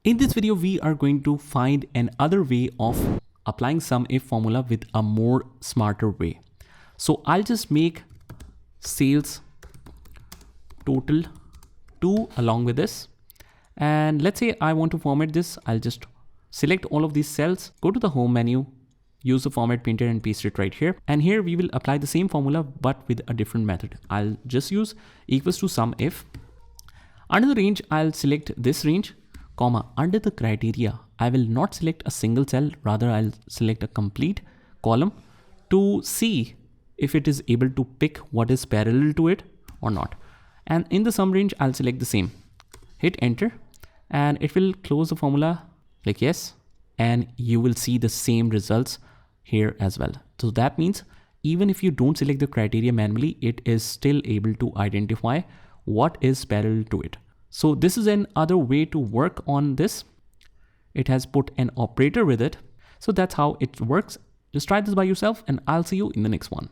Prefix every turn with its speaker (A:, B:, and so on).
A: In this video, we are going to find another way of applying SUMIF formula with a more smarter way. So I'll just make sales total 2 along with this. And let's say I want to format this. I'll just select all of these cells, go to the home menu, use the format painter and paste it right here. And here we will apply the same formula, but with a different method. I'll just use equals to SUMIF. Under the range, I'll select this range, comma, under the criteria, I will not select a single cell, rather I'll select a complete column to see if it is able to pick what is parallel to it or not. And in the sum range, I'll select the same. Hit enter and it will close the formula, click yes, and you will see the same results here as well. So that means even if you don't select the criteria manually, it is still able to identify what is parallel to it. So this is another way to work on this. It has put an operator with it. So that's how it works. Just try this by yourself and I'll see you in the next one.